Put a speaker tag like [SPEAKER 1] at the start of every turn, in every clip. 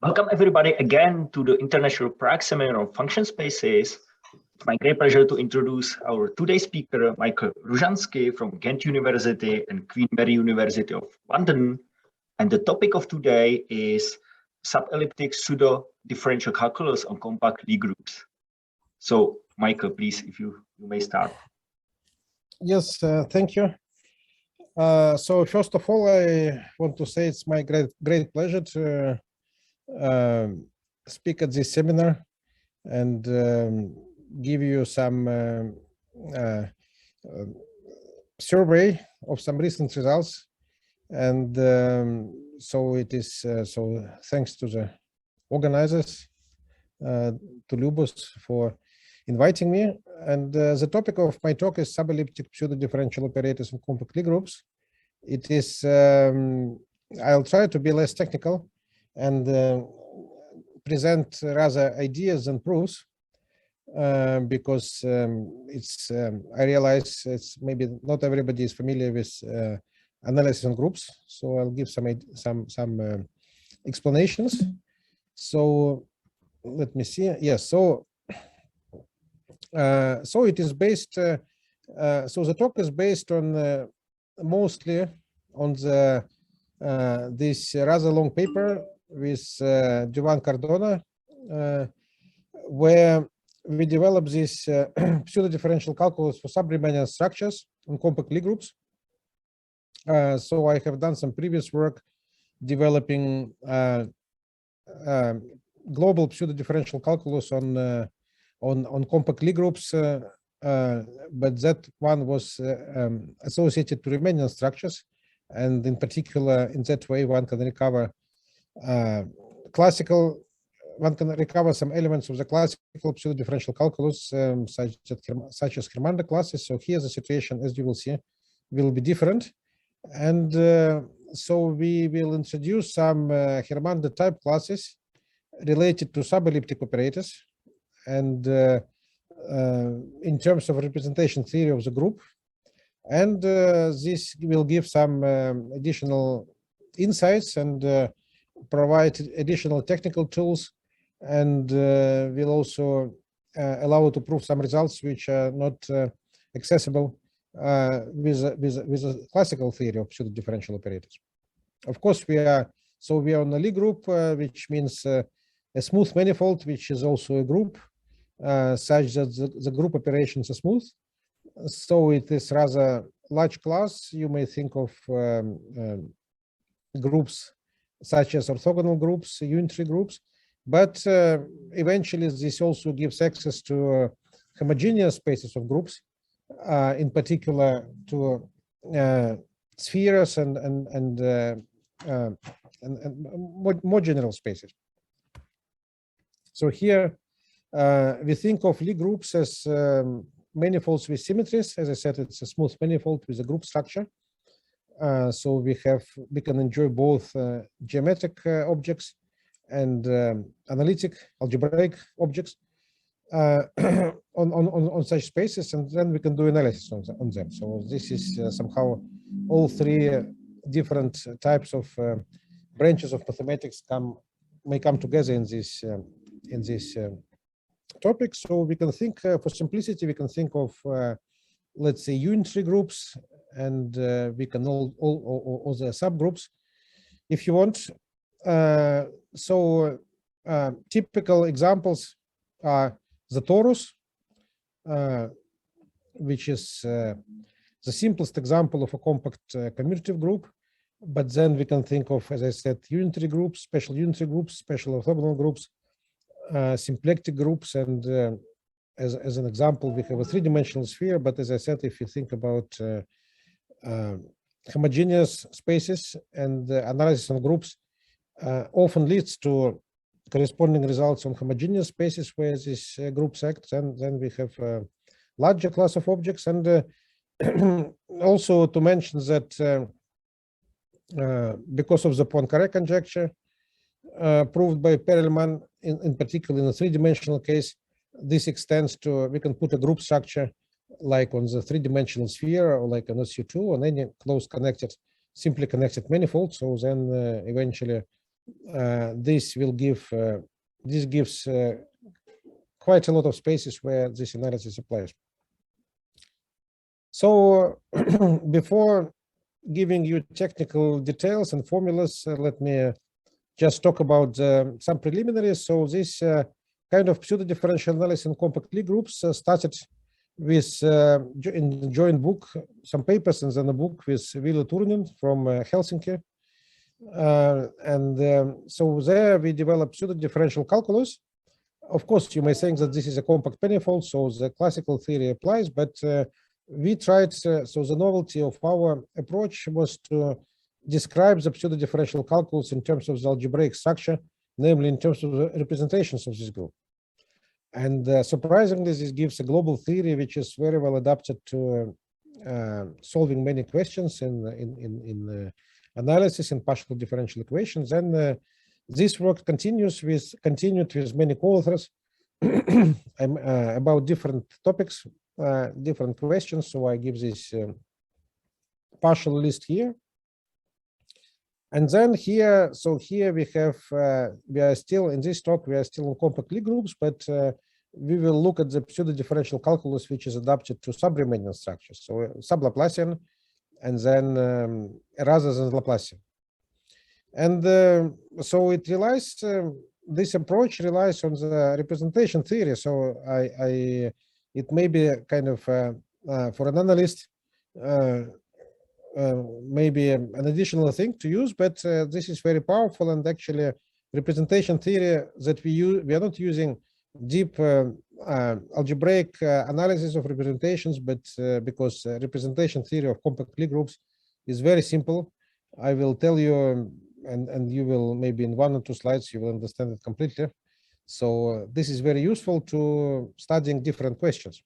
[SPEAKER 1] Welcome everybody again to the International Prague Seminar on Function Spaces. It's my great pleasure to introduce our today's speaker, Michael Ruzhansky from Ghent University and Queen Mary University of London. And the topic of today is subelliptic pseudo-differential calculus on compact Lie groups. So Michael, please, if you may start.
[SPEAKER 2] Yes, thank you. So first of all, I want to say it's my great pleasure to speak at this seminar and give you some survey of some recent results. And so it is so thanks to the organizers, to Lubos, for inviting me. And the topic of my talk is subelliptic pseudo-differential operators in compact Lie groups. It is I'll try to be less technical and present rather ideas than proofs, because I realize it's maybe not everybody is familiar with analysis on groups. So I'll give some explanations. So let me see. Yes. So it is based. So the talk is based on mostly on the this rather long paper with Jovan Cardona, where we develop this pseudo-differential calculus for sub-Riemannian structures on compact Lie groups. So I have done some previous work developing global pseudo-differential calculus on compact Lie groups, but that one was associated to Riemannian structures, and in particular, in that way, one can recover some elements of the classical pseudo-differential calculus, such as Hermander classes. So here the situation, as you will see, will be different, and so we will introduce some Hermander type classes related to subelliptic operators, and in terms of representation theory of the group, and this will give some additional insights and provide additional technical tools, and will also allow to prove some results which are not accessible with a classical theory of pseudo-differential operators. Of course, we are on a Lie group, which means a smooth manifold, which is also a group, such that the group operations are smooth. So it is rather large class. You may think of groups such as orthogonal groups, unitary groups, but eventually this also gives access to homogeneous spaces of groups, in particular to spheres and more general spaces. So here we think of Lie groups as manifolds with symmetries. As I said, it's a smooth manifold with a group structure. So we can enjoy both geometric objects and analytic algebraic objects on such spaces, and then we can do analysis on them. So this is somehow all three different types of branches of mathematics may come together in this topic. So we can think, for simplicity, we can think of let's say unitary groups, and we can all the subgroups if you want. So typical examples are the torus, which is the simplest example of a compact commutative group. But then we can think of, as I said, unitary groups, special unitary groups, special orthogonal groups, symplectic groups, and as an example, we have a three-dimensional sphere. But as I said, if you think about homogeneous spaces, and analysis on groups often leads to corresponding results on homogeneous spaces where these groups act, and then we have a larger class of objects. And also to mention that because of the Poincaré conjecture proved by Perelman, in particular in a three-dimensional case, this extends to, we can put a group structure like on the three-dimensional sphere, or like on SU2, on any close connected, simply connected manifold. So then eventually this will give this gives quite a lot of spaces where this analysis applies. So before giving you technical details and formulas, let me just talk about some preliminaries. So this kind of pseudo-differential analysis in compact Lie groups started with in the joint book, some papers, and then a book with Ville Turunen from Helsinki. So there we developed pseudo-differential calculus. Of course, you may think that this is a compact manifold, so the classical theory applies, but we tried, so the novelty of our approach was to describe the pseudo-differential calculus in terms of the algebraic structure, namely in terms of the representations of this group. And surprisingly, this gives a global theory which is very well adapted to solving many questions in analysis in partial differential equations. And this work continued with many co-authors about different topics, different questions. So I give this partial list here. And then here, so here we have, we are still in this talk, we are still in compact Lie groups, but we will look at the pseudo-differential calculus, which is adapted to sub-Riemannian structures, so sub-Laplacian, and then rather than Laplacian. And so it relies, this approach relies on the representation theory. So it may be kind of, for an analyst, maybe an additional thing to use, but this is very powerful. And actually representation theory that we use, we are not using deep algebraic analysis of representations, but because representation theory of compact Lie groups is very simple. I will tell you, and you will maybe in 1 or 2 slides, you will understand it completely. So this is very useful to studying different questions.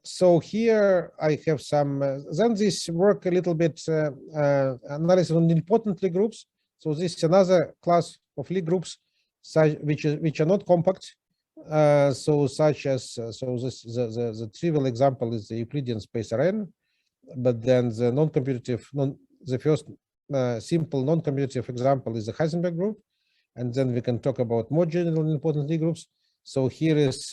[SPEAKER 2] So here I have some, then this work a little bit analysis on important Lie groups. So this is another class of Lie groups, which are not compact. So such as, so this, the trivial example is the Euclidean space Rn, but then the non-commutative, the first simple non-commutative example is the Heisenberg group. And then we can talk about more general important Lie groups. So here is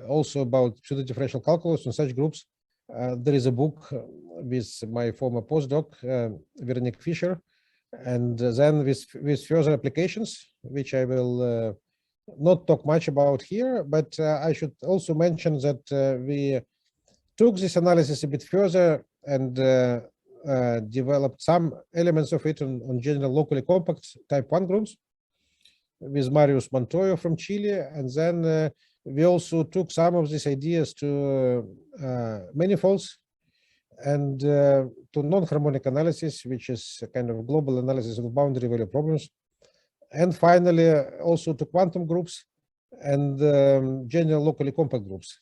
[SPEAKER 2] also about pseudo-differential calculus in such groups. There is a book with my former postdoc, Veronique Fischer, and then with further applications, which I will not talk much about here, but I should also mention that we took this analysis a bit further and developed some elements of it on general locally compact type 1 groups with Marius Montoyo from Chile. And then we also took some of these ideas to manifolds and to non-harmonic analysis, which is a kind of global analysis of boundary value problems. And finally, also to quantum groups and general locally compact groups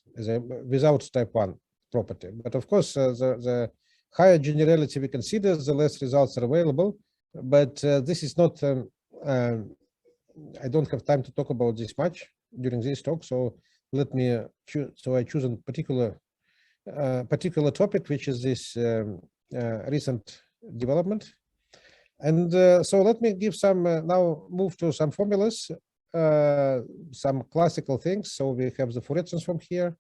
[SPEAKER 2] without type 1 property. But of course, the higher generality we consider, the less results are available. But this is not, I don't have time to talk about this much during this talk. So let me choose, so I choose a particular topic, which is this recent development. And so let me give some, now move to some formulas, some classical things. So we have the Fourier transform here.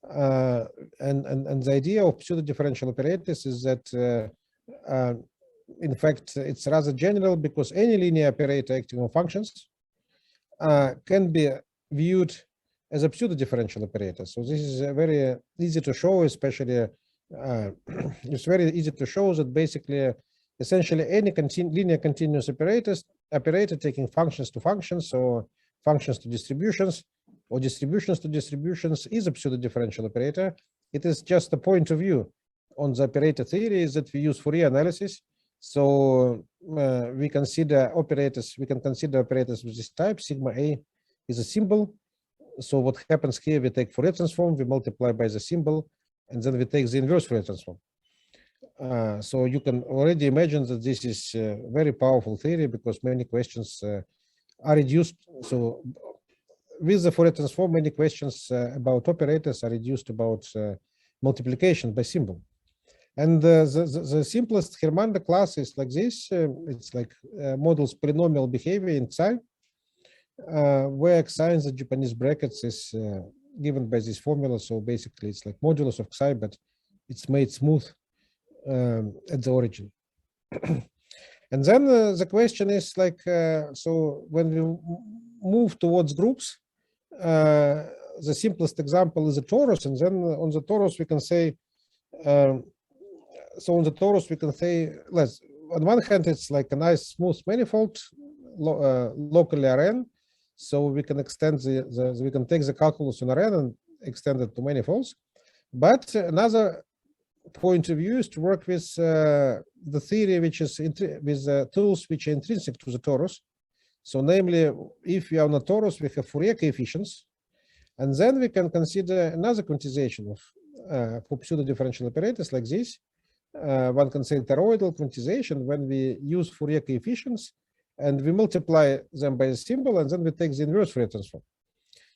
[SPEAKER 2] And the idea of pseudo-differential operators is that, in fact, it's rather general, because any linear operator acting on functions can be viewed as a pseudo-differential operator. So this is very easy to show, especially it's very easy to show that basically, essentially any linear continuous operator taking functions to functions, or functions to distributions, or distributions to distributions is a pseudo-differential operator. It is just a point of view on the operator theory is that we use Fourier analysis. So we consider operators, we can consider operators with this type. Sigma A is a symbol. So what happens here, we take Fourier transform, we multiply by the symbol, and then we take the inverse Fourier transform. So you can already imagine that this is a very powerful theory, because many questions are reduced. So with the Fourier transform, many questions about operators are reduced about multiplication by symbol. And the simplest Hermander class is like this. It's like models polynomial behavior in Xi, where Xi in the Japanese brackets is given by this formula. So basically, it's like modulus of Xi, but it's made smooth at the origin. And then the question is like, so when we move towards groups, the simplest example is a torus, and then on the torus we can say, so on the torus we can say, let's, on one hand it's like a nice smooth manifold, locally Rn, so we can extend we can take the calculus on Rn and extend it to manifolds. But another point of view is to work with the theory which is with tools which are intrinsic to the torus. So namely, if we are on a torus, we have Fourier coefficients, and then we can consider another quantization of for pseudo-differential operators like this. One can say toroidal quantization when we use Fourier coefficients and we multiply them by a symbol, and then we take the inverse Fourier transform.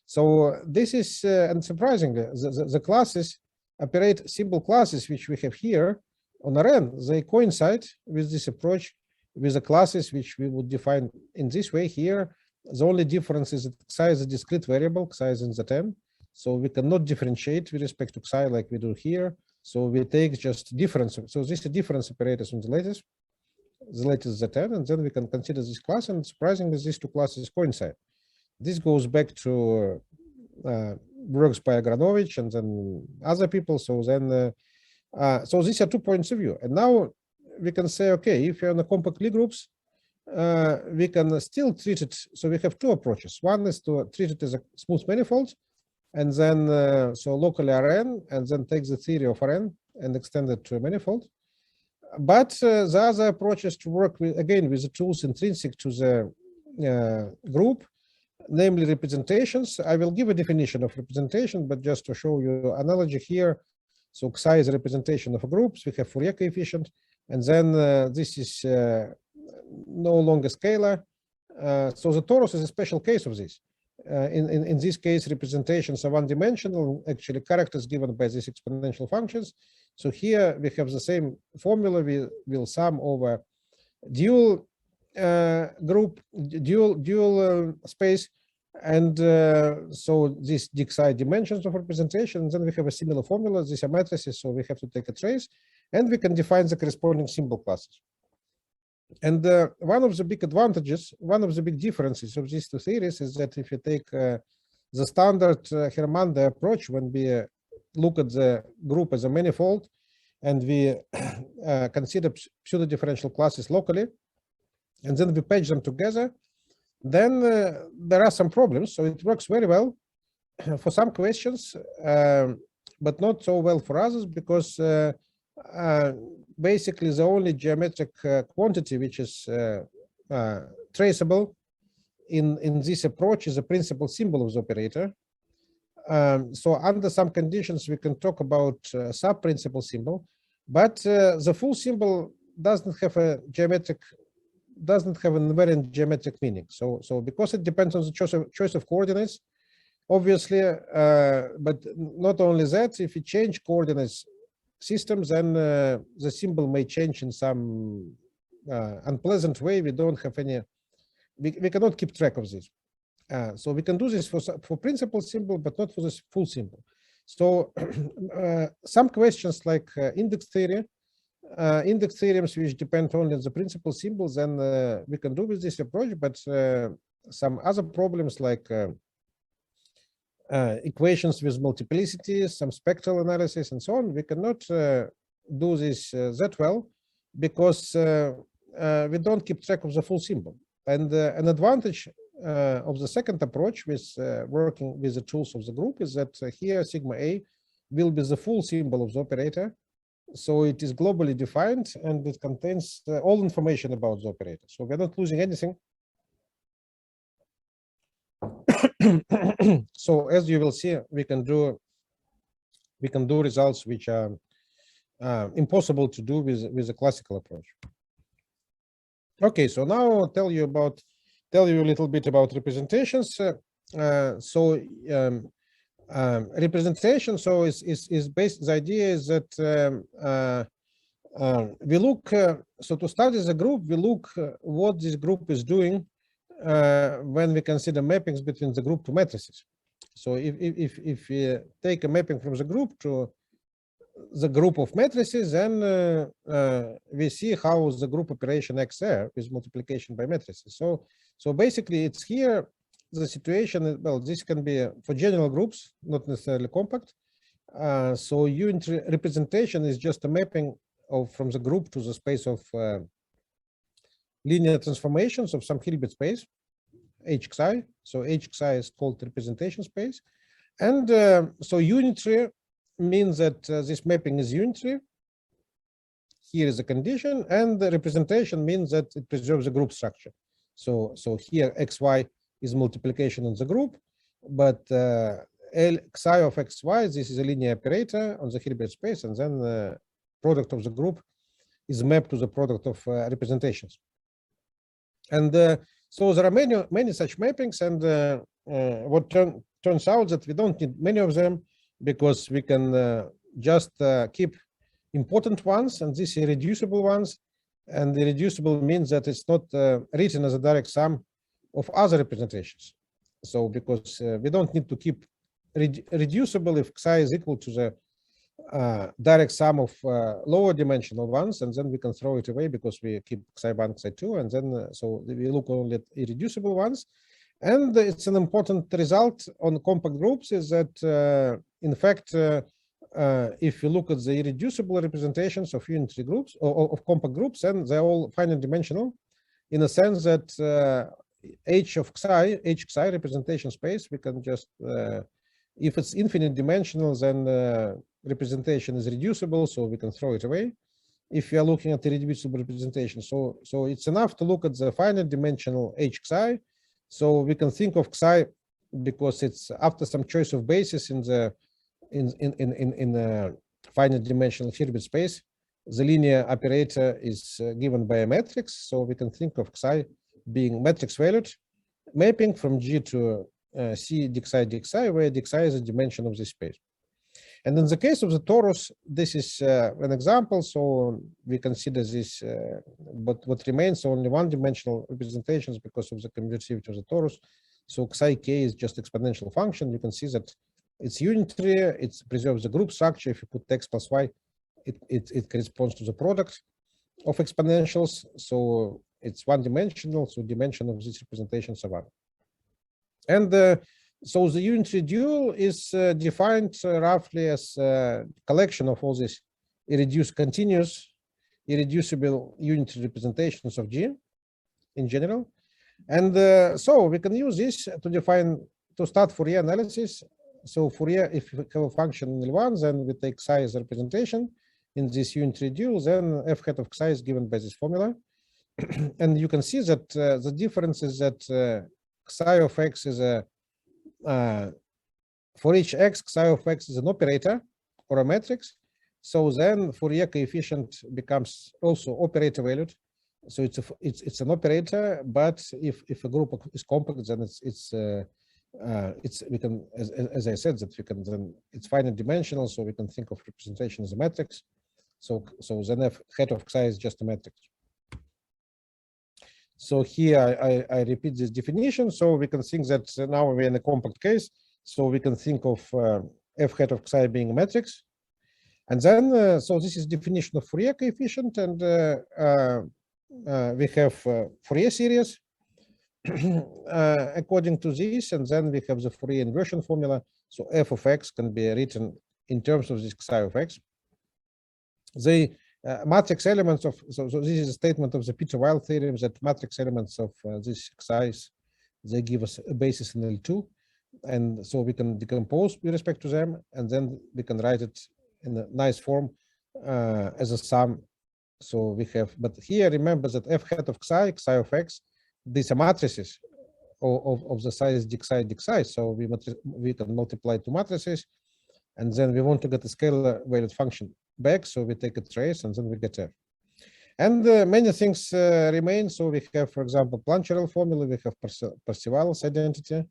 [SPEAKER 2] So this is, and surprisingly, the classes operate symbol classes which we have here on Rn. They coincide with this approach with the classes which we would define in this way here. The only difference is that Xi is a discrete variable, Xi is in Zn, so we cannot differentiate with respect to Xi like we do here. So we take just difference. So this is difference operators on the latest Zn, and then we can consider this class, and surprisingly, these two classes coincide. This goes back to works by Agranovich and then other people. So then, so these are 2 points of view. And now we can say, okay, if you're in the compact Lie groups, we can still treat it. So we have 2 approaches. One is to treat it as a smooth manifold, and then so locally Rn, and then take the theory of Rn and extend it to a manifold. But the other approach is to work with, again, with the tools intrinsic to the group, namely representations. I will give a definition of representation, but just to show you analogy here. So Xi is a representation of a group. We have Fourier coefficient, and then this is no longer scalar. So the torus is a special case of this. In this case, representations are one-dimensional, actually characters given by these exponential functions. So here we have the same formula. We will sum over dual group, dual space, and so these Xi dimensions of representation. And then we have a similar formula. These are matrices, so we have to take a trace, and we can define the corresponding symbol classes. And one of the big advantages, one of the big differences of these 2 theories is that if you take the standard Hermander approach, when we look at the group as a manifold and we consider pseudo-differential classes locally, and then we patch them together, then there are some problems. So it works very well for some questions, but not so well for others, because basically the only geometric quantity which is traceable in this approach is the principal symbol of the operator. So under some conditions we can talk about sub-principal symbol, but the full symbol doesn't have a geometric, doesn't have an invariant geometric meaning. So because it depends on the choice of coordinates, obviously, but not only that, if you change coordinates systems, then the symbol may change in some unpleasant way. We don't have any, we cannot keep track of this. So we can do this for principal symbol, but not for this full symbol. So some questions like index theory, index theorems which depend only on the principal symbols, then we can do with this approach, but some other problems like equations with multiplicities, some spectral analysis and so on, we cannot do this that well, because we don't keep track of the full symbol. And an advantage of the second approach with working with the tools of the group is that here sigma A will be the full symbol of the operator. So it is globally defined and it contains all information about the operator. So we're not losing anything. So as you will see, we can do results which are impossible to do with the classical approach. Okay, so now I'll tell you a little bit about representations. Representation, so is based, the idea is that we look, so to study the group, we look what this group is doing when we consider mappings between the group to matrices. So if we take a mapping from the group to the group of matrices, then we see how the group operation acts there with multiplication by matrices. So basically it's here the situation, well, this can be for general groups, not necessarily compact. So unit representation is just a mapping from the group to the space of linear transformations of some Hilbert space, HXI. So HXI is called representation space. And so unitary means that this mapping is unitary. Here is a condition, and the representation means that it preserves the group structure. So here XY is multiplication on the group, but Xi of XY, this is a linear operator on the Hilbert space, and then the product of the group is mapped to the product of representations. And so there are many such mappings, and what turns out that we don't need many of them, because we can just keep important ones, and these irreducible ones. And irreducible means that it's not written as a direct sum of other representations. So because we don't need to keep reducible if Xi is equal to the direct sum of lower dimensional ones, and then we can throw it away because we keep Xi1, Xi2, and then so we look only at irreducible ones. And it's an important result on compact groups is that, in fact, if you look at the irreducible representations of unitary groups or of compact groups, then they're all finite dimensional, in a sense that H of Xi, HXI representation space, we can just, if it's infinite dimensional, then representation is reducible, so we can throw it away. If you are looking at the irreducible representation, so it's enough to look at the finite dimensional HXI. So we can think of Xi because it's after some choice of basis in the finite dimensional Hilbert space, the linear operator is given by a matrix. So we can think of Xi being matrix valued mapping from G to C dxi dxi, where dxi is a dimension of this space. And in the case of the torus, this is an example. So we consider this, but what remains only one-dimensional representations because of the convertivity of the torus. So Xi k is just exponential function. You can see that it's unitary. It preserves the group structure. If you put x plus y, it corresponds to the product of exponentials. So it's one-dimensional. So dimension of these representations are one. And so the unitary dual is defined roughly as a collection of all these continuous, irreducible unitary representations of G in general. And so we can use this to start Fourier analysis. So Fourier, if we have a function in L1, then we take Xi as a representation in this unitary dual, then f hat of Xi is given by this formula. And you can see that the difference is that Xi of x is a for each x, Xi of x is an operator or a matrix. So then Fourier coefficient becomes also operator valued. So it's an operator, but if a group is compact, then we can, as I said, that we can then it's finite dimensional, so we can think of representation as a matrix. So then f hat of Xi is just a matrix. So here I repeat this definition. So we can think that now we're in a compact case. So we can think of f hat of Xi being a matrix. And then, so this is definition of Fourier coefficient. And we have Fourier series according to this. And then we have the Fourier inversion formula. So f of x can be written in terms of this Xi of x. The matrix elements of, so this is a statement of the Peter-Weil theorem that matrix elements of these Xi's, they give us a basis in L2. And so we can decompose with respect to them, and then we can write it in a nice form as a sum. So we have, but here remember that f hat of Xi, Xi of x, these are matrices of the size dxi dxi. So we can multiply two matrices, and then we want to get a scalar valued function back, so we take a trace and then we get f. And many things remain. So we have, for example, Plancherel formula, we have Parseval's identity.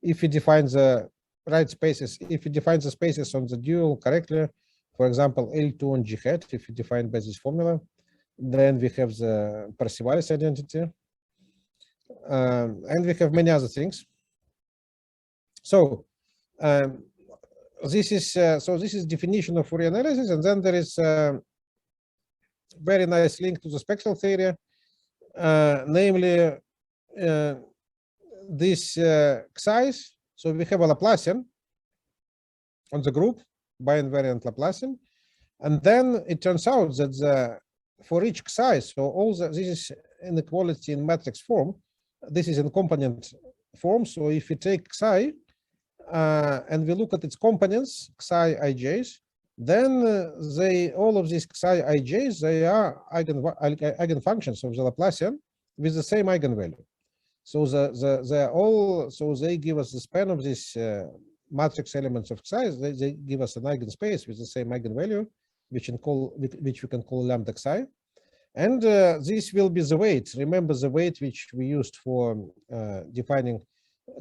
[SPEAKER 2] If we define the right spaces, if we define the spaces on the dual correctly, For example, L2 on G hat, if you define by this formula, then we have the Parsevalis identity, and we have many other things. So this is definition of Fourier analysis, and then there is a very nice link to the spectral theory, namely this Xi's. So we have a Laplacian on the group, bi-invariant Laplacian, and then it turns out that for each Xi, so all this is inequality in matrix form. This is in component form. So if we take Xi and we look at its components, Xi ij's, then all of these Xi ij's, they are eigenfunctions of the Laplacian with the same eigenvalue. So they give us the span of these matrix elements of Xi. They give us an eigenspace with the same eigenvalue, which we can call lambda Xi. And this will be the weight. Remember the weight which we used for defining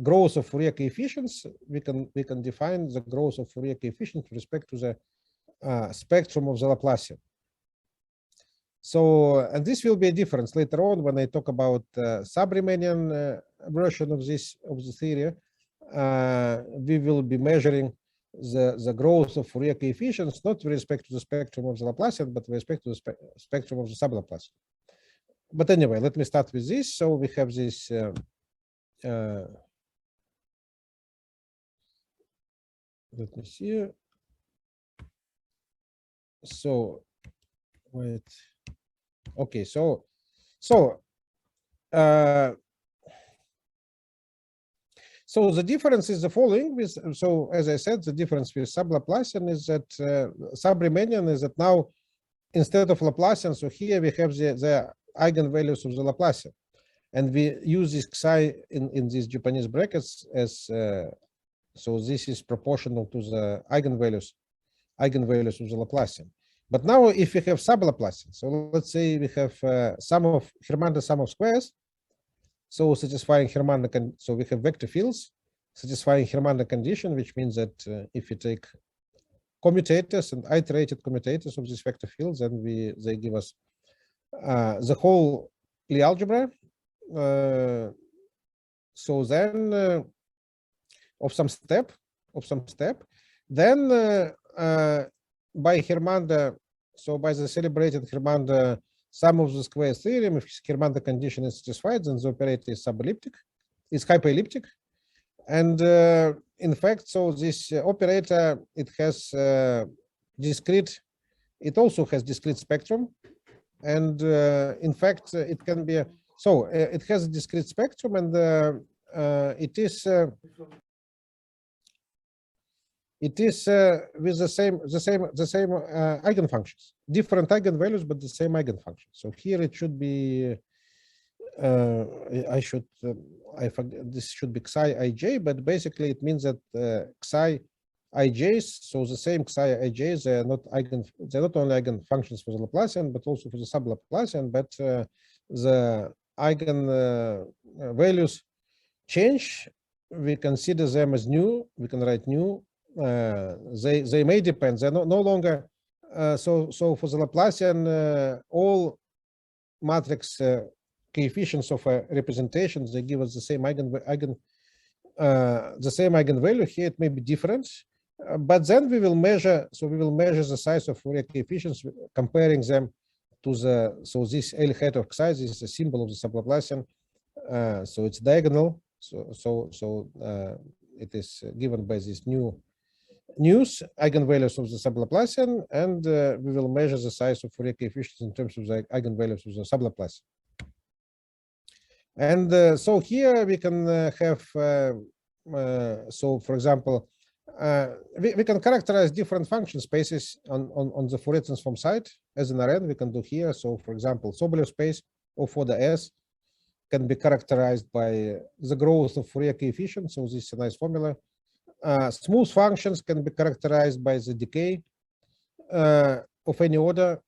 [SPEAKER 2] growth of Fourier coefficients. We can define the growth of Fourier coefficient with respect to the spectrum of the Laplacian. So, and this will be a difference later on when I talk about sub-Riemannian version of the theory. We will be measuring the growth of Fourier coefficients, not with respect to the spectrum of the Laplacian, but with respect to the spectrum of the Subelliptic. But anyway, let me start with this. So we have this let me see. So wait. Okay, so the difference is the following. So as I said, the difference with sub-Laplacian is that sub-Riemannian is that now instead of Laplacian, so here we have the eigenvalues of the Laplacian, and we use this Xi in these Japanese brackets as so this is proportional to the eigenvalues of the Laplacian. But now if we have sub-Laplacian, so let's say we have Hermann's sum of squares, so satisfying Hermann, so we have vector fields satisfying Hermann condition, which means that if you take commutators and iterated commutators of these vector fields, then they give us the whole Lie algebra. So then of some step, then by Hermann, so by the celebrated Hermann sum of the squares theorem, if Hermann condition is satisfied, then the operator is subelliptic, is hyperelliptic. And in fact, so this operator, it has discrete, it also has discrete spectrum. And in fact, it can be, so it has a discrete spectrum, and it is with the same eigenfunctions, different eigenvalues, but the same eigenfunctions. So here it should be, I forget, this should be Xi ij, but basically it means that Xi ij's, so the same Xi ij's, they're not only eigenfunctions for the Laplacian, but also for the sub-Laplacian, but the eigenvalues change. We consider them as new. We can write new. They may depend. They're no longer. So for the Laplacian, all matrix coefficients of a representation, they give us the same eigenvalue. Here it may be different, but then we will measure. So we will measure the size of Fourier coefficients, comparing them to so this L hat of Xi is a symbol of the sub-Laplacian. So it's diagonal. So it is given by this news eigenvalues of the sub-Laplacian, and we will measure the size of Fourier coefficients in terms of the eigenvalues of the sub-Laplacian. And so here we can have, so for example, we can characterize different function spaces on the Fourier transform side as an Rn. We can do here. So for example, Sobolev space of order S can be characterized by the growth of Fourier coefficients. So this is a nice formula. Smooth functions can be characterized by the decay of any order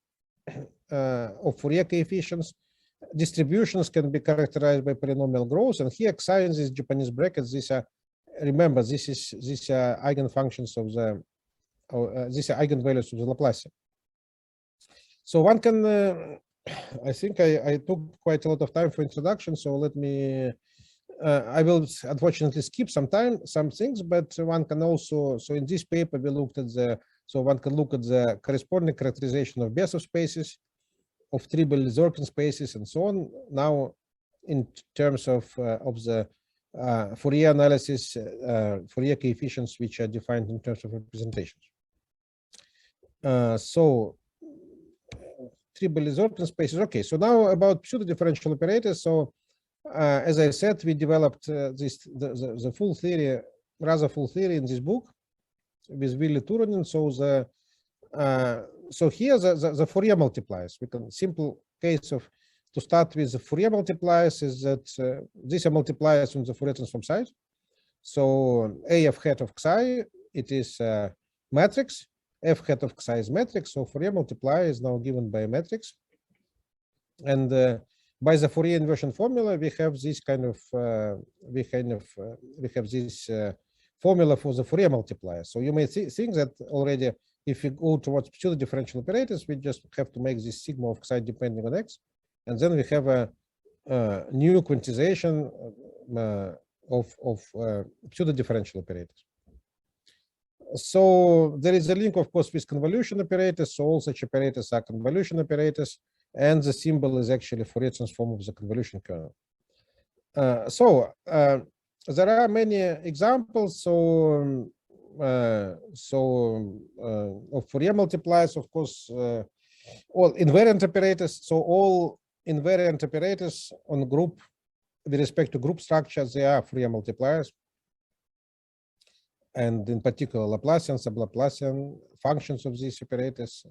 [SPEAKER 2] of Fourier coefficients. Distributions can be characterized by polynomial growth. And here, Xi in these Japanese brackets, these are, remember, these are eigenfunctions of the these are eigenvalues of the Laplacian. So one can, I think I took quite a lot of time for introduction, so let me, I will unfortunately skip some things, but one can also, so in this paper we looked at so one can look at the corresponding characterization of Besov spaces, of Tribble-Zorkin spaces, and so on. Now, in terms of the Fourier analysis, Fourier coefficients which are defined in terms of representations. So Tribble-Zorkin spaces. Okay, so now about pseudo-differential operators. So as I said, we developed the full theory, rather full theory in this book with Willy Turunen. So so here the Fourier multipliers. We can simple case of to start with the Fourier multipliers is that these are multipliers on the Fourier transform side. So A f hat of xi, it is a matrix. F hat of xi is matrix. So Fourier multiplier is now given by a matrix. And by the Fourier inversion formula, we have this kind of we have this formula for the Fourier multiplier. So you may think that already, if you go towards pseudo differential operators, we just have to make this sigma of xi depending on x, and then we have a new quantization of pseudo differential operators. So there is a link, of course, with convolution operators. So all such operators are convolution operators, and the symbol is actually Fourier transform of the convolution kernel. There are many examples. Of Fourier multipliers, of course, all invariant operators. So all invariant operators on group with respect to group structures, they are Fourier multipliers. And in particular, Laplacian, sub-Laplacian functions of these operators,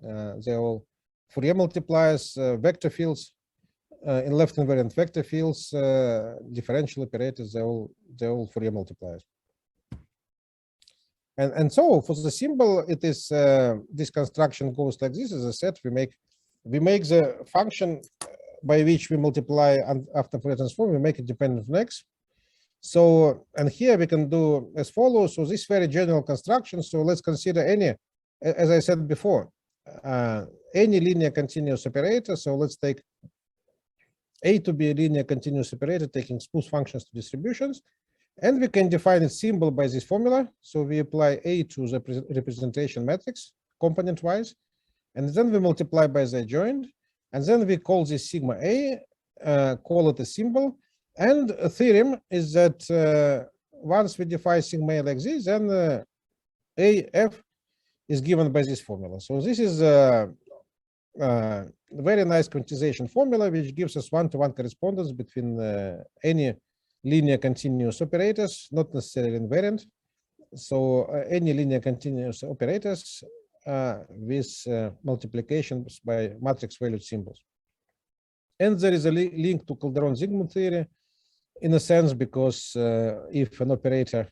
[SPEAKER 2] they're all Fourier multipliers, vector fields, in left invariant vector fields, differential operators, they're all Fourier multipliers. And so for the symbol, it is this construction goes like this. As I said, we make the function by which we multiply after Fourier transform, we make it dependent on x. So, and here we can do as follows. So this very general construction. So let's consider any, as I said before, any linear continuous operator. So let's take A to be a linear continuous operator, taking smooth functions to distributions. And we can define its symbol by this formula. So we apply A to the representation matrix component-wise, and then we multiply by the adjoint. And then we call this sigma A, call it a symbol. And a theorem is that once we define sigma A like this, then AF is given by this formula. So this is a very nice quantization formula, which gives us one-to-one correspondence between any linear continuous operators, not necessarily invariant. So any linear continuous operators with multiplications by matrix valued symbols. And there is a link to Calderon-Zygmunt theory, in a sense, because if an operator,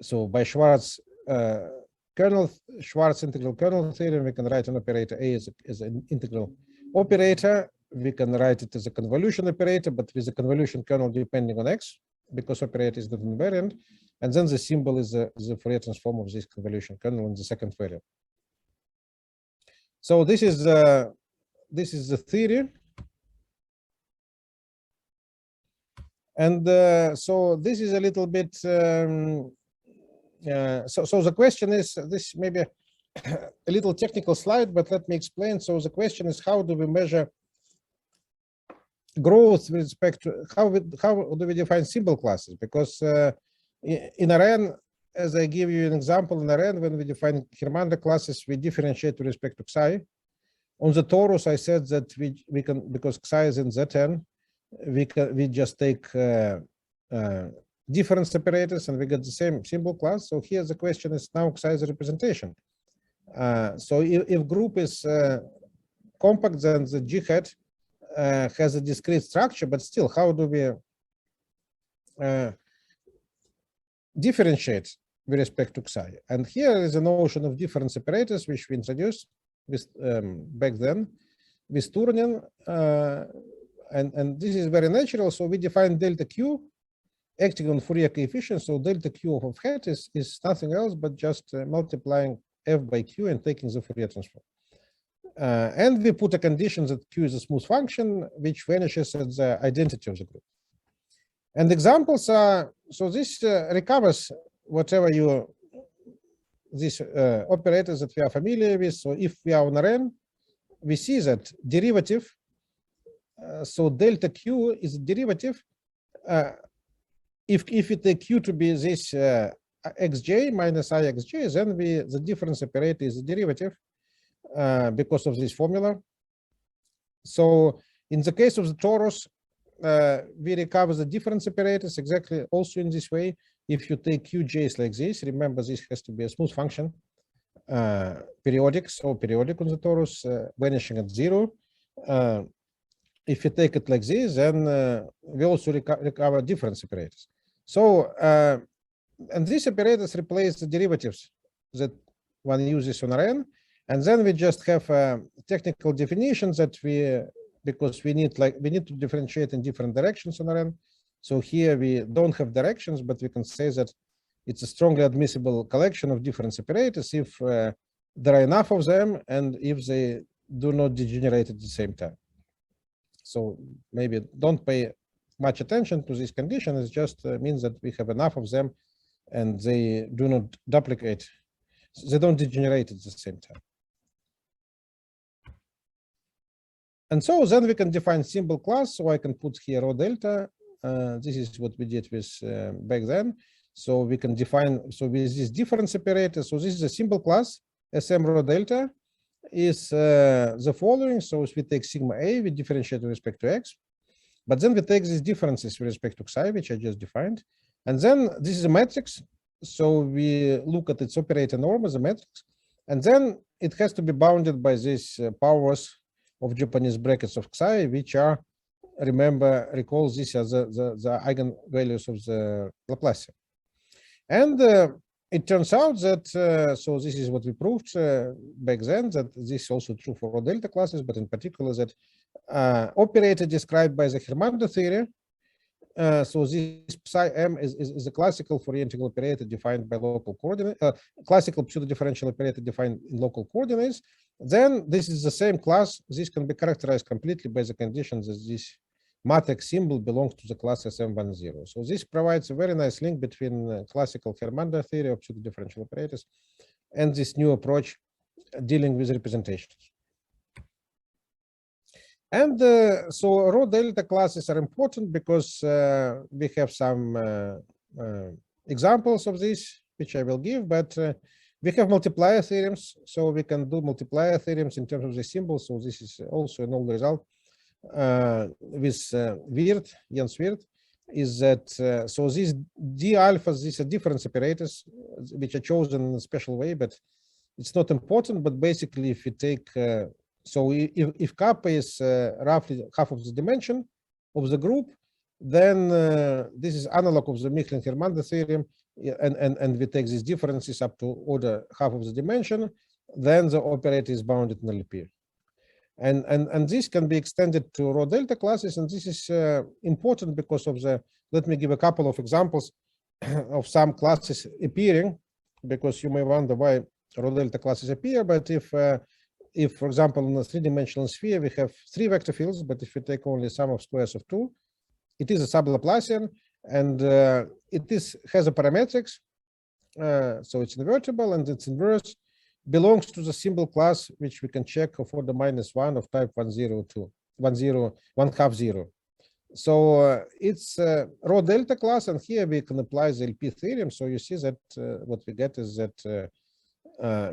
[SPEAKER 2] so by Schwarz integral kernel theorem, we can write an operator A as an integral operator. We can write it as a convolution operator, but with a convolution kernel depending on x, because operator is not invariant. And then the symbol is the Fourier transform of this convolution kernel in the second variable. So this is the theory. And so this is a little bit, so the question is, this may be a little technical slide, but let me explain. So the question is, how do we measure growth with respect to, how do we define symbol classes? Because in Rn, as I give you an example, in Rn, when we define Hermander classes, we differentiate with respect to xi. On the torus, I said that we can, because xi is in Zn, we just take difference operators and we get the same symbol class. So here the question is now xi is a representation. So if group is compact, then the G hat has a discrete structure, but still, how do we differentiate with respect to xi? And here is a notion of difference operators, which we introduced with back then with Turunen. And this is very natural. So we define delta Q acting on Fourier coefficient. So delta Q of hat is nothing else but just multiplying f by q and taking the Fourier transform. And we put a condition that q is a smooth function which vanishes at the identity of the group. And examples are, so this recovers whatever these operators that we are familiar with. So if we are on Rn, we see that derivative, so delta q is a derivative. If we take q to be this xj minus ixj, then the difference operator is a derivative because of this formula. So in the case of the torus, we recover the difference operators exactly also in this way. If you take qj's like this, remember this has to be a smooth function, periodic, so periodic on the torus, vanishing at 0. If you take it like this, then we also recover difference operators. So, and these operators replace the derivatives that one uses on Rn, and then we just have technical definitions that because we need to differentiate in different directions on Rn. So here we don't have directions, but we can say that it's a strongly admissible collection of difference operators if there are enough of them and if they do not degenerate at the same time. So maybe don't pay much attention to this condition. It just means that we have enough of them and they do not duplicate. They don't degenerate at the same time. And so then we can define symbol class. So I can put here rho delta. This is what we did with back then. So we can define, so with this difference operator, so this is a symbol class, SM rho delta is the following. So if we take sigma A, we differentiate with respect to x, but then we take these differences with respect to xi, which I just defined. And then this is a matrix. So we look at its operator norm as a matrix. And then it has to be bounded by these powers of Japanese brackets of xi, which are, recall this as the eigenvalues of the Laplacian. And it turns out that, so this is what we proved back then, that this is also true for rho delta classes, but in particular that operator described by the Hermannde theory. So this psi m is a classical Fourier integral operator defined by local coordinate, classical pseudo-differential operator defined in local coordinates. Then this is the same class. This can be characterized completely by the conditions that this matrix symbol belongs to the class SM10. So this provides a very nice link between classical Hermannde theory of pseudo-differential operators and this new approach dealing with representations. And so rho delta classes are important because we have some examples of this, which I will give, but we have multiplier theorems. So we can do multiplier theorems in terms of the symbols. So this is also an old result with Jens Wirth, is that so these d alphas, these are difference operators which are chosen in a special way, but it's not important. But basically, if you take so if kappa is roughly half of the dimension of the group, then this is analog of the Michling-Hermannde theorem, and we take these differences up to order half of the dimension, then the operator is bounded in LP. And this can be extended to rho delta classes, and this is important because of the, let me give a couple of examples of some classes appearing, because you may wonder why rho delta classes appear. But if for example, in a three-dimensional sphere, we have 3 vector fields, but if you take only sum of squares of 2, it is a sub-Laplacian, and it has a parametrics, so it's invertible, and its inverse belongs to the symbol class, which we can check for the -1 of type 102, 1/2 0. So it's rho delta class, and here we can apply the LP theorem. So you see that what we get is that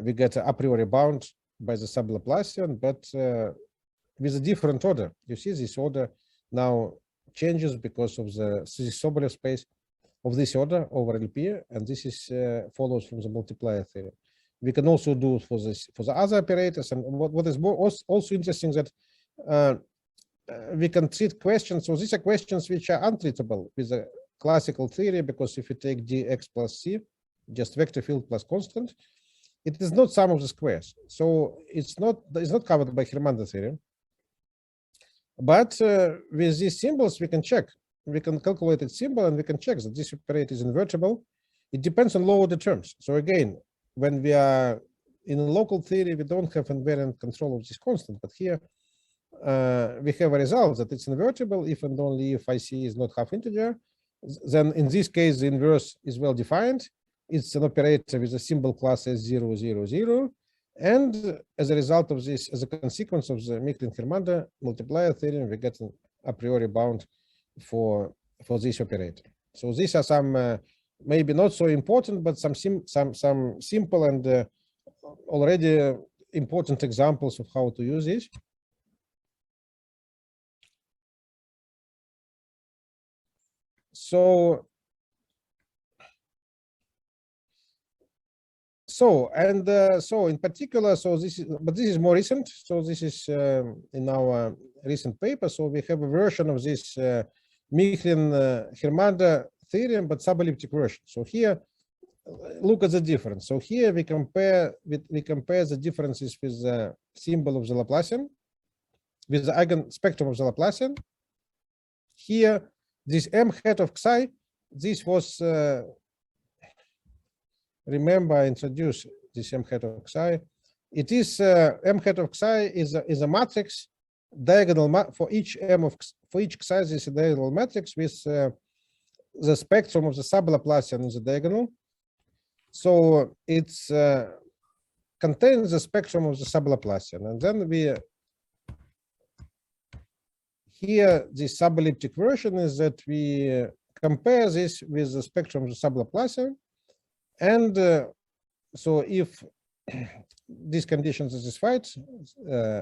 [SPEAKER 2] we get a priori bound by the sub-Laplacian, but with a different order. You see this order now changes because of the Sobolev space of this order over LP, and this is follows from the multiplier theorem. We can also do it for the other operators, and what is also interesting that we can treat questions. So these are questions which are untreatable with the classical theory, because if you take dx plus c, just vector field plus constant, it is not sum of the squares. So it's not covered by Hermannde theorem. But with these symbols, we can check. We can calculate its symbol, and we can check that this operator is invertible. It depends on low order terms. So again, when we are in a local theory, we don't have invariant control of this constant, but here we have a result that it's invertible if and only if IC is not half integer. Then in this case, the inverse is well defined. It's an operator with a symbol class as 0, 0, 0. And as a result of this, as a consequence of the Miklin-Hermanda multiplier theorem, we get an a priori bound for this operator. So these are some maybe not so important, but some simple and already important examples of how to use this. So in particular, this is more recent. So this is in our recent paper. So we have a version of this Miklin-Hermanda theorem, but subelliptic version. So here, look at the difference. So here we compare the differences with the symbol of the Laplacian, with the eigen spectrum of the Laplacian. Here, this m hat of psi, this was remember I introduced this m hat of psi. It is m hat of psi is a matrix diagonal for each psi. This is a diagonal matrix with the spectrum of the sub-Laplacian in the diagonal. So it contains the spectrum of the sub-Laplacian, and then we here the subelliptic version is that we compare this with the spectrum of the sub-Laplacian, and so if these conditions are satisfied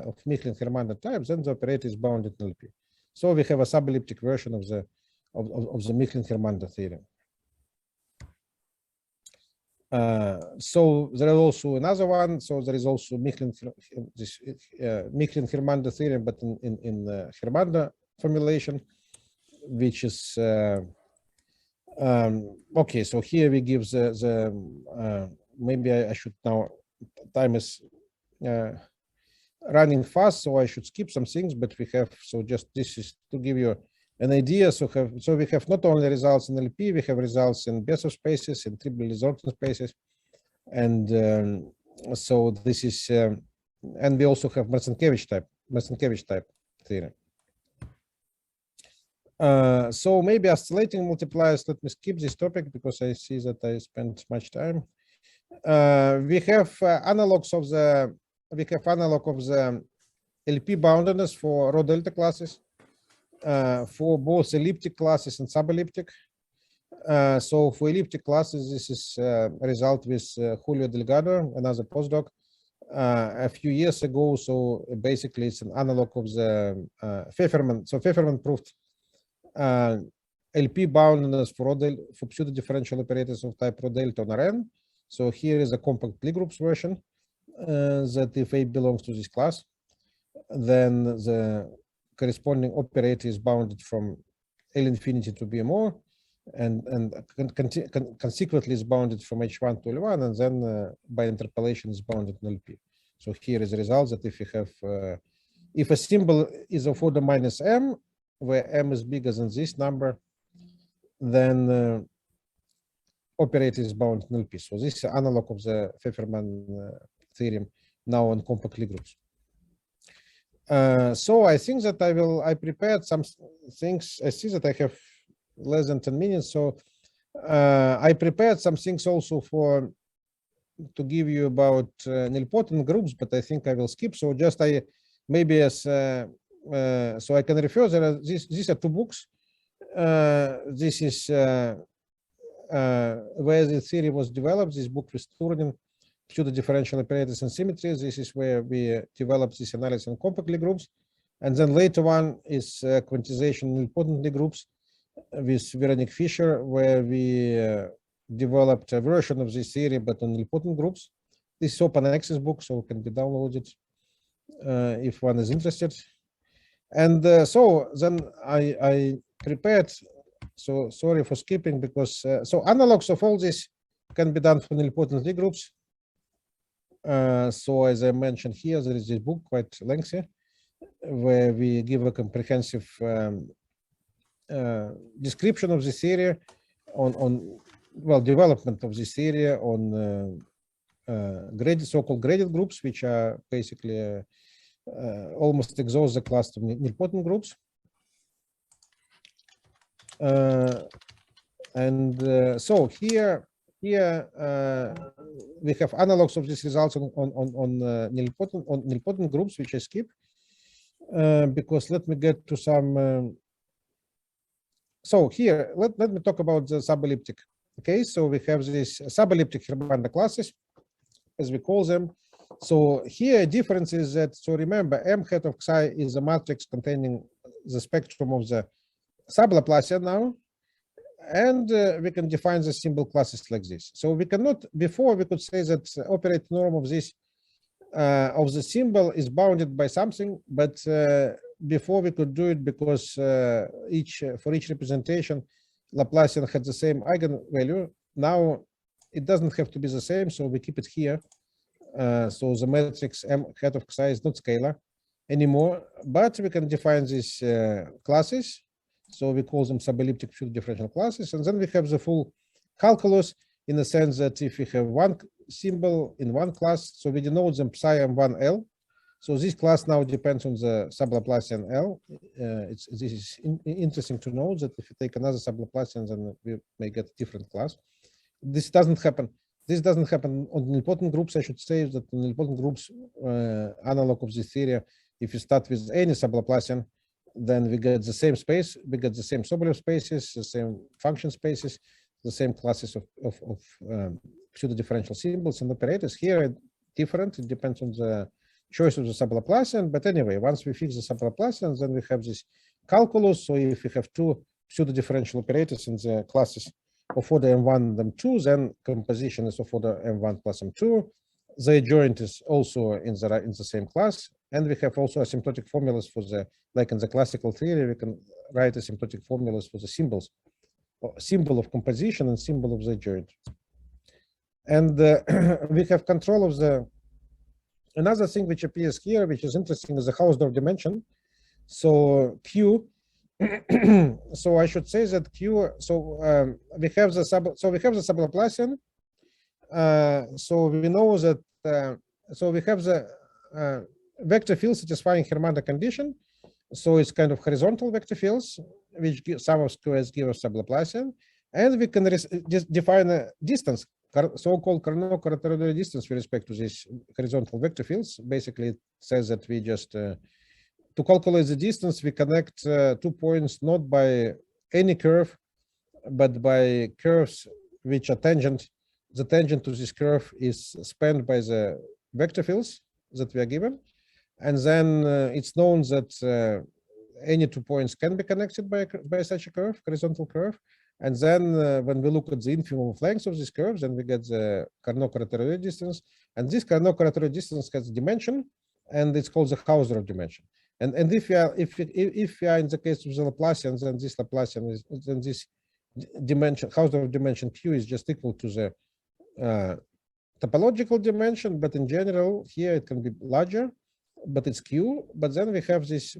[SPEAKER 2] of Miklin-Hermanda type, then the operator is bounded in LP. So we have a subelliptic version of the Miklin-Hermanda theorem. So there is also another one. So there is also Miklin-Hermanda theorem, but in Hermanda formulation, which is okay. So here we give the maybe I should now, time is running fast, so I should skip some things. But we have, so just this is to give you an idea. So we have not only results in LP, we have results in Besov spaces, in triple Lizorton spaces, and so this is, and we also have Marcinkiewicz type theorem. So maybe oscillating multipliers. Let me skip this topic because I see that I spent much time. We have analogs of the LP boundedness for rho delta classes. For both elliptic classes and subelliptic. So for elliptic classes, this is a result with Julio Delgado, another postdoc, a few years ago. So basically, it's an analog of the Pfefferman. So Pfefferman proved LP boundedness for pseudo-differential operators of type rho delta on Rn. So here is a compact Lie groups version that if A belongs to this class, then the corresponding operator is bounded from L infinity to BMO, and consequently is bounded from H1 to L1, and then by interpolation is bounded in LP. So here is the result that if you have, if a symbol is of order minus m, where m is bigger than this number, then operator is bounded in LP. So this is analog of the Pfefferman theorem now on compact Lie groups. So I think that I prepared some things. I see that I have less than 10 minutes. So I prepared some things also to give you about nilpotent groups, but I think I will skip. So just maybe as so I can refer there. These are two books. This is where the theory was developed. This book with Turnin, pseudo-differential operators and symmetries. This is where we developed this analysis on compact Lie groups. And then later one is quantization nilpotent Lie groups with Veronique Fischer, where we developed a version of this theory, but on nilpotent groups. This is open access book, so it can be downloaded if one is interested. And so then I prepared, so sorry for skipping, because so analogs of all this can be done for nilpotent Lie groups. So as I mentioned here, there is this book, quite lengthy, where we give a comprehensive description of this theory on development of this theory on so-called graded groups, which are basically almost exhaust the class of nilpotent groups. So here we have analogs of these results on nilpotent groups, which I skip because let me get to some. So here, let me talk about the subelliptic. Okay, so we have these subelliptic Hermander classes, as we call them. So here difference is that, so remember, M hat of Xi is a matrix containing the spectrum of the sub-Laplacian now, and we can define the symbol classes like this. So we cannot, before we could say that operator norm of this of the symbol is bounded by something, but before we could do it because for each representation Laplacian had the same eigenvalue. Now it doesn't have to be the same, so we keep it here. So the matrix M hat of Xi is not scalar anymore, but we can define these classes. So we call them subelliptic pseudo-differential classes, and then we have the full calculus in the sense that if we have one symbol in one class, so we denote them psi M1L. So this class now depends on the sub-Laplacian L. This is interesting to know that if you take another sub-Laplacian, then we may get a different class. This doesn't happen. This doesn't happen on nilpotent groups. I should say that on nilpotent groups, analog of this theory, if you start with any sub-Laplacian, then we get the same space, we get the same Sobolev spaces, the same function spaces, the same classes of pseudo-differential symbols and operators. Here, different. It depends on the choice of the sub-Laplacian. But anyway, once we fix the sub-Laplacian, then we have this calculus. So if we have two pseudo-differential operators in the classes of order M1 and M2, then composition is of order M1 plus M2. The adjoint is also in the same class. And we have also asymptotic formulas for the, like in the classical theory, we can write asymptotic formulas for the symbols, symbol of composition and symbol of the adjoint. And we have control of the, another thing which appears here, which is interesting, is the Hausdorff dimension. So Q, so I should say that Q, so we have the sub-Laplacian. So we know that, so we have the vector field satisfying Hermander condition. So it's kind of horizontal vector fields, which sum of squares give us sub-Laplacian. And we can just define a distance, so-called Carnot-Carteret distance with respect to these horizontal vector fields. Basically, it says that we just, to calculate the distance, we connect 2 points not by any curve, but by curves which are tangent. The tangent to this curve is spanned by the vector fields that we are given. And then it's known that any 2 points can be connected by such a curve, horizontal curve. And then when we look at the infimum of length of these curves, then we get the Carnot-Carteret distance. And this Carnot-Carteret distance has a dimension, and it's called the Hausdorff dimension. And if we are in the case of the Laplacians, then this Laplacian is, then this dimension, Hausdorff dimension Q is just equal to the topological dimension, but in general, here it can be larger, but it's Q. But then we have this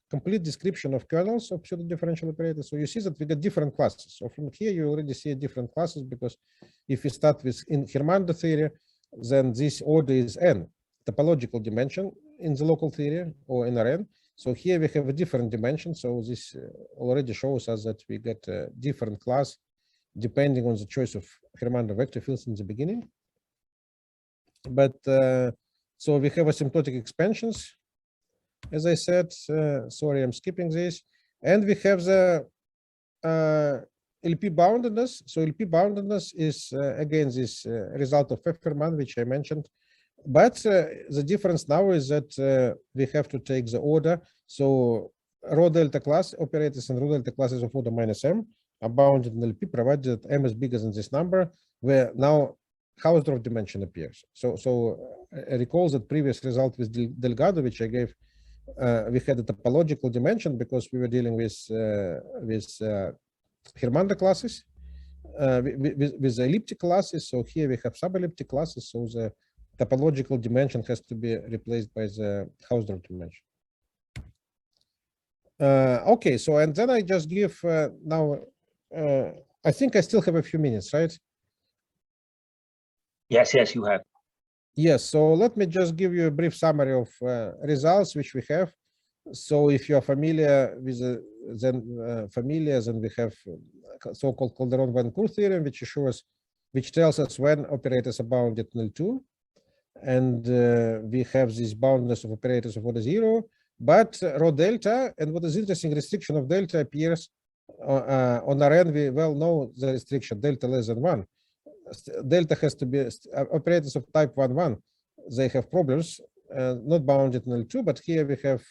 [SPEAKER 2] complete description of kernels of pseudo-differential operators. So you see that we get different classes. So from here, you already see different classes, because if we start with in Hermander theory, then this order is N, topological dimension in the local theory or in Rn. So here we have a different dimension. So this already shows us that we get a different class depending on the choice of Hermander vector fields in the beginning. But so we have asymptotic expansions, as I said. Sorry, I'm skipping this. And we have the LP boundedness. So LP boundedness is, again, this result of Pfefferman, which I mentioned. But the difference now is that we have to take the order. So rho delta class operators and rho delta classes of order minus m are bounded in LP, provided that m is bigger than this number, where now Hausdorff dimension appears. So I recall that previous result with Delgado, which I gave, we had a topological dimension because we were dealing with Hermander classes, with the elliptic classes. So here we have subelliptic classes. So the topological dimension has to be replaced by the Hausdorff dimension. Okay, so and then I just give now. I think I still have a few minutes, right?
[SPEAKER 1] Yes, you have.
[SPEAKER 2] Yes, so let me just give you a brief summary of results which we have. So if you are familiar with then we have so-called Calderon-Vancouver theorem, which tells us when operators are bounded null 2, and we have this boundedness of operators of order 0, but rho delta, and what is interesting, restriction of delta appears on Rn. We well know the restriction delta less than 1. Delta has to be operators of type 1, they have problems, not bounded null 2, but here we have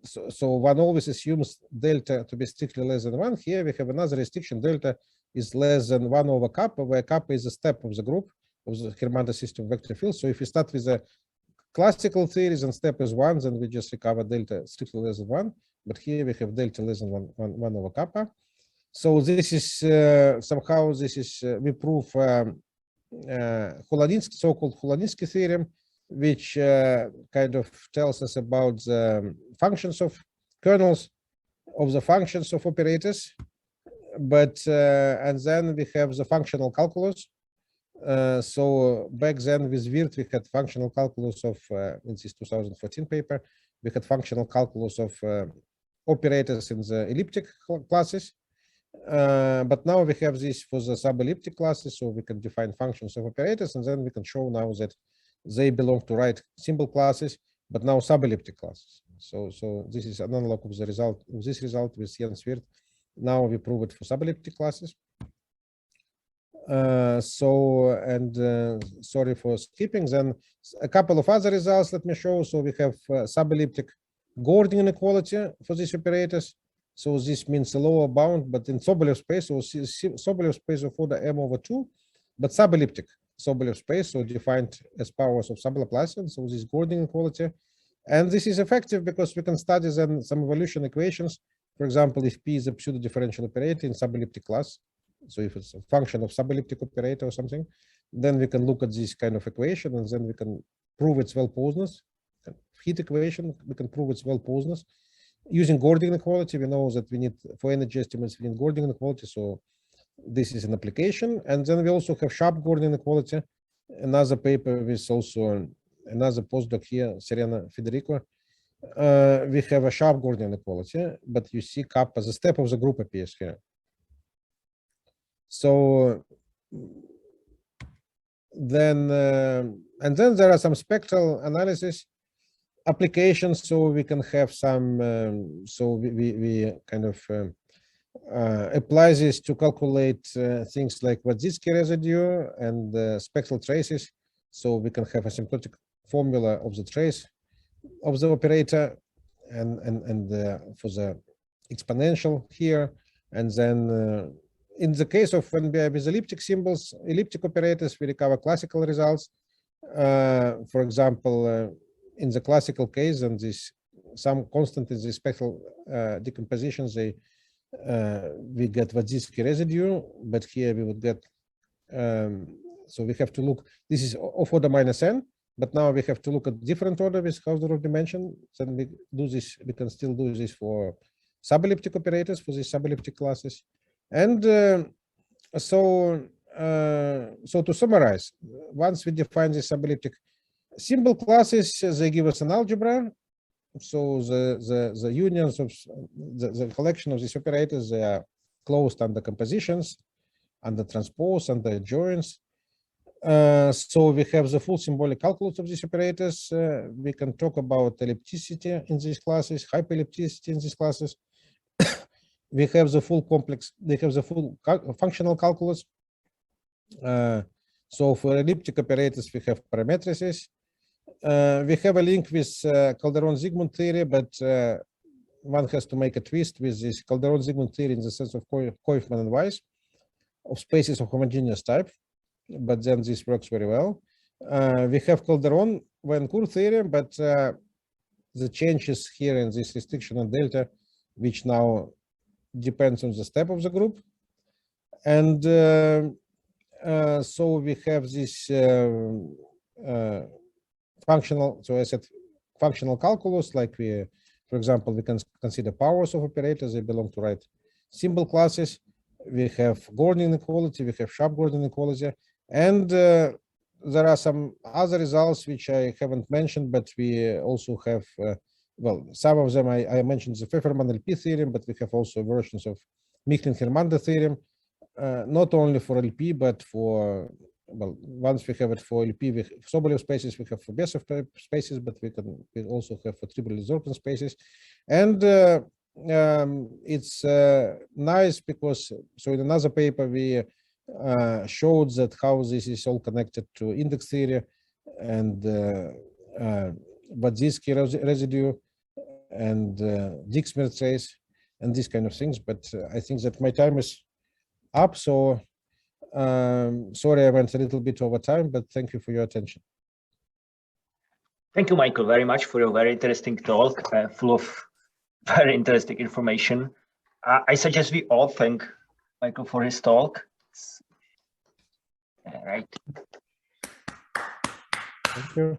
[SPEAKER 2] so one always assumes delta to be strictly less than 1. Here we have another restriction, delta is less than 1 over kappa, where kappa is a step of the group of the Hermann's system vector field. So if we start with the classical theories and step is 1, then we just recover delta strictly less than 1. But here we have delta less than 1 over kappa. So this is somehow this is we prove so-called Ruzhansky theorem, which kind of tells us about the functions of kernels of the functions of operators. But and then we have the functional calculus. So back then with Wirth, we had functional calculus of in this 2014 paper, we had functional calculus of operators in the elliptic classes. But now we have this for the subelliptic classes, so we can define functions of operators, and then we can show now that they belong to right symbol classes, but now subelliptic classes. So this is an analog of the result of this result with Jens Wirth. Now we prove it for subelliptic classes. Sorry for skipping. Then a couple of other results let me show. So we have subelliptic Gordon inequality for these operators. So this means a lower bound, but in Sobolev space, so Sobolev space of order m over 2, but subelliptic Sobolev space, so defined as powers of sublaplacian. So this is Gordon inequality. And this is effective because we can study then some evolution equations. For example, if P is a pseudo-differential operator in subelliptic class, so if it's a function of subelliptic operator or something, then we can look at this kind of equation, and then we can prove its well-posedness. Heat equation, we can prove its well-posedness. Using Gordon inequality, we know that we need, for energy estimates, we need Gordon inequality, so this is an application. And then we also have sharp Gordon inequality, another paper with also another postdoc here, Serena Federico. We have a sharp Gordon inequality, but you see kappa, the step of the group appears here. So then, and then there are some spectral analysis applications, so we can have some, so we kind of apply this to calculate things like Ruzhansky residue and spectral traces. So we can have asymptotic formula of the trace of the operator and for the exponential here. And then in the case of when we are with elliptic symbols, elliptic operators, we recover classical results. For example, in the classical case, and this some constant in the spectral decompositions, we get Ruzhansky residue, but here we would get, so we have to look, this is of order minus n, but now we have to look at different order with Hausdorff of dimension. Then we do this, we can still do this for subelliptic operators, for these subelliptic classes. And so to summarize, once we define the subelliptic symbol classes, they give us an algebra. So the unions of the collection of these operators, they are closed under compositions, under transpose, under adjoins. So we have the full symbolic calculus of these operators. We can talk about ellipticity in these classes, hyperellipticity in these classes. We have the full complex, they have the full functional calculus. So for elliptic operators, we have parametrices. We have a link with Calderon-Zygmunt theory, but one has to make a twist with this Calderon-Zygmunt theory in the sense of Koifman and Weiss of spaces of homogeneous type, but then this works very well. We have Calderon-Vancouver theory, but the changes here in this restriction on delta, which now depends on the step of the group. And so we have this functional, so I said functional calculus, like we, for example, we can consider powers of operators, they belong to right symbol classes. We have Gordon inequality, we have sharp Gordon inequality, and there are some other results which I haven't mentioned, but we also have, well, some of them I mentioned the Pfefferman-LP theorem, but we have also versions of Michling-Hermander theorem, not only for LP, but for, well, once we have it for LP, with Sobolev spaces, we have for Besov type spaces, but we also have for triple Zorkin spaces. And it's nice because, so in another paper, we showed that how this is all connected to index theory and Wadzinski residue and Dixmer trace and these kind of things. But I think that my time is up, so sorry I went a little bit over time, but thank you for your attention.
[SPEAKER 1] Thank you, Michael, very much for your very interesting talk, full of very interesting information. I suggest we all thank Michael for his talk. All right.
[SPEAKER 2] Thank you.